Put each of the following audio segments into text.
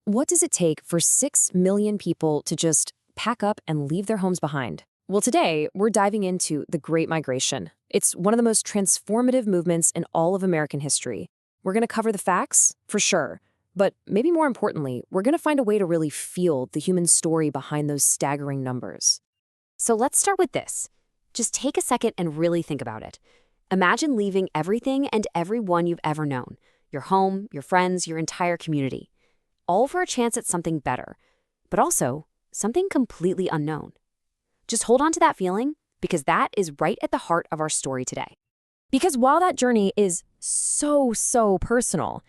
What does it take for 6 million people to just pack up and leave their homes behind? Well, today, we're diving into the Great Migration. It's one of the most transformative movements in all of American history. We're going to cover the facts, for sure, but maybe more importantly, we're going to find a way to really feel the human story behind those staggering numbers. So let's start with this. Just take a second and really think about it. Imagine leaving everything and everyone you've ever known, your home, your friends, your entire community, all for a chance at something better, but also something completely unknown. Just hold on to that feeling, because that is right at the heart of our story today. Because while that journey is so personal,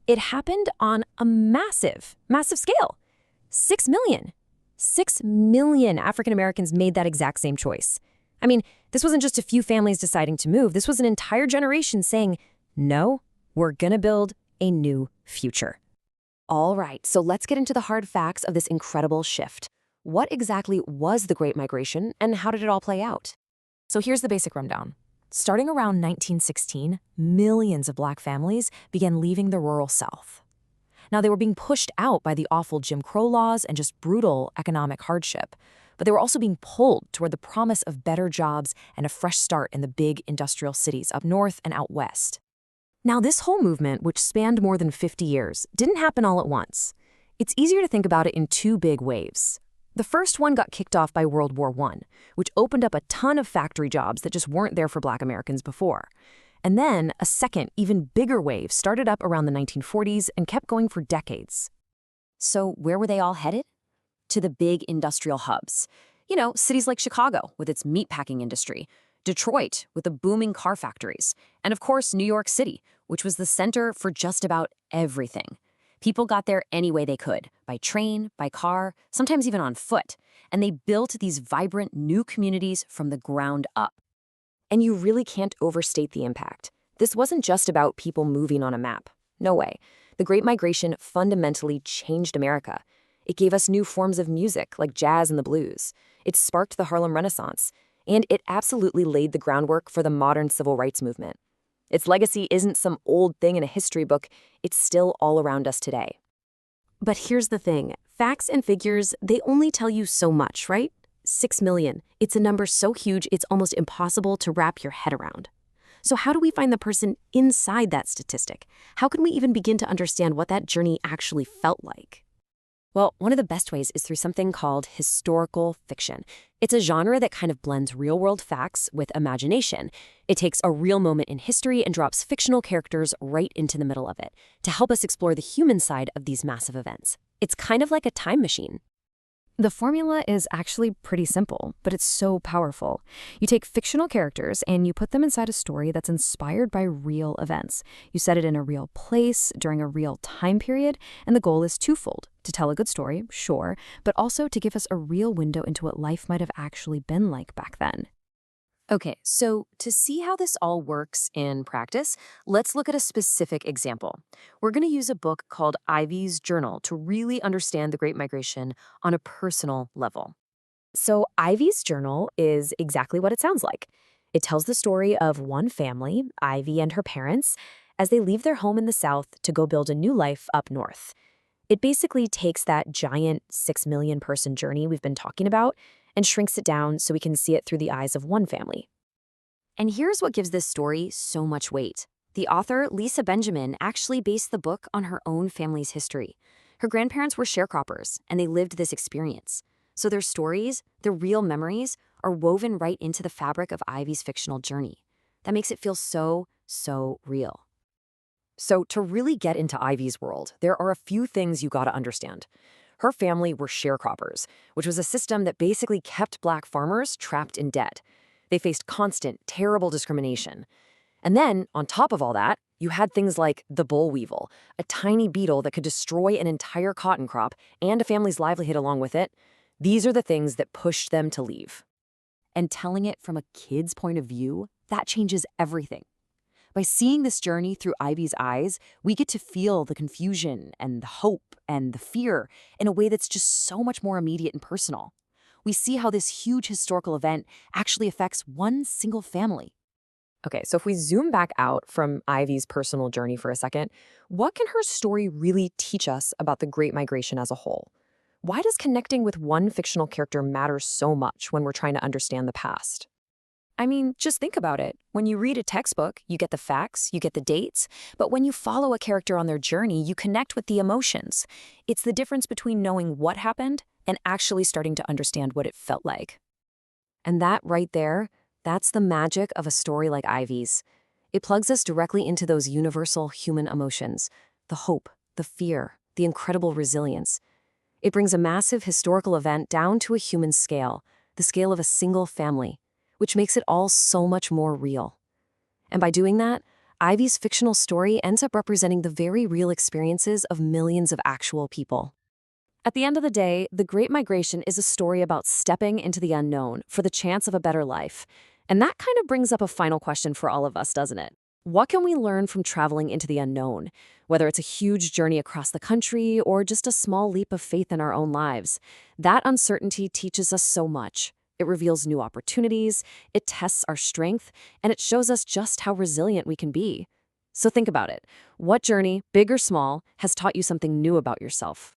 it happened on a massive scale. 6 million. 6 million African Americans made that exact same choice. I mean, this wasn't just a few families deciding to move. This was an entire generation saying, no, we're going to build a new future. All right, so let's get into the hard facts of this incredible shift. What exactly was the Great Migration, and how did it all play out? So here's the basic rundown. Starting around 1916, millions of Black families began leaving the rural South. Now, they were being pushed out by the awful Jim Crow laws and just brutal economic hardship, but they were also being pulled toward the promise of better jobs and a fresh start in the big industrial cities up north and out west. Now, this whole movement, which spanned more than 50 years, didn't happen all at once. It's easier to think about it in two big waves. The first one got kicked off by World War I, which opened up a ton of factory jobs that just weren't there for Black Americans before. And then a second, even bigger wave started up around the 1940s and kept going for decades. So where were they all headed? To the big industrial hubs. You know, cities like Chicago with its meatpacking industry, Detroit with the booming car factories, and of course New York City, which was the center for just about everything. People got there any way they could, by train, by car, sometimes even on foot, and they built these vibrant new communities from the ground up. And you really can't overstate the impact. This wasn't just about people moving on a map. No way. The Great Migration fundamentally changed America. It gave us new forms of music, like jazz and the blues. It sparked the Harlem Renaissance. And it absolutely laid the groundwork for the modern civil rights movement. Its legacy isn't some old thing in a history book. It's still all around us today. But here's the thing. Facts and figures, they only tell you so much, right? 6 million. It's a number so huge, it's almost impossible to wrap your head around. So how do we find the person inside that statistic? How can we even begin to understand what that journey actually felt like? Well, one of the best ways is through something called historical fiction. It's a genre that kind of blends real-world facts with imagination. It takes a real moment in history and drops fictional characters right into the middle of it to help us explore the human side of these massive events. It's kind of like a time machine. The formula is actually pretty simple, but it's so powerful. You take fictional characters and you put them inside a story that's inspired by real events. You set it in a real place during a real time period, and the goal is twofold: to tell a good story, sure, but also to give us a real window into what life might have actually been like back then. Okay, so to see how this all works in practice, let's look at a specific example. We're going to use a book called Ivy's Journal to really understand the Great Migration on a personal level. So Ivy's Journal is exactly what it sounds like. It tells the story of one family, Ivy and her parents, as they leave their home in the South to go build a new life up north. It basically takes that giant 6 million person journey we've been talking about and shrinks it down so we can see it through the eyes of one family. And here's what gives this story so much weight. The author, Lisa Benjamin, actually based the book on her own family's history. Her grandparents were sharecroppers, and they lived this experience. So their stories, their real memories, are woven right into the fabric of Ivy's fictional journey. That makes it feel so real. So to really get into Ivy's world, there are a few things you gotta understand. Her family were sharecroppers, which was a system that basically kept Black farmers trapped in debt. They faced constant, terrible discrimination. And then, on top of all that, you had things like the boll weevil, a tiny beetle that could destroy an entire cotton crop and a family's livelihood along with it. These are the things that pushed them to leave. And telling it from a kid's point of view, that changes everything. By seeing this journey through Ivy's eyes, we get to feel the confusion and the hope and the fear in a way that's just so much more immediate and personal. We see how this huge historical event actually affects one single family. Okay, so if we zoom back out from Ivy's personal journey for a second, what can her story really teach us about the Great Migration as a whole? Why does connecting with one fictional character matter so much when we're trying to understand the past? I mean, just think about it. When you read a textbook, you get the facts, you get the dates, but when you follow a character on their journey, you connect with the emotions. It's the difference between knowing what happened and actually starting to understand what it felt like. And that right there, that's the magic of a story like Ivy's. It plugs us directly into those universal human emotions, the hope, the fear, the incredible resilience. It brings a massive historical event down to a human scale, the scale of a single family, which makes it all so much more real. And by doing that, Ivy's fictional story ends up representing the very real experiences of millions of actual people. At the end of the day, The Great Migration is a story about stepping into the unknown for the chance of a better life. And that kind of brings up a final question for all of us, doesn't it? What can we learn from traveling into the unknown? Whether it's a huge journey across the country or just a small leap of faith in our own lives, that uncertainty teaches us so much. It reveals new opportunities, it tests our strength, and it shows us just how resilient we can be. So think about it. What journey, big or small, has taught you something new about yourself?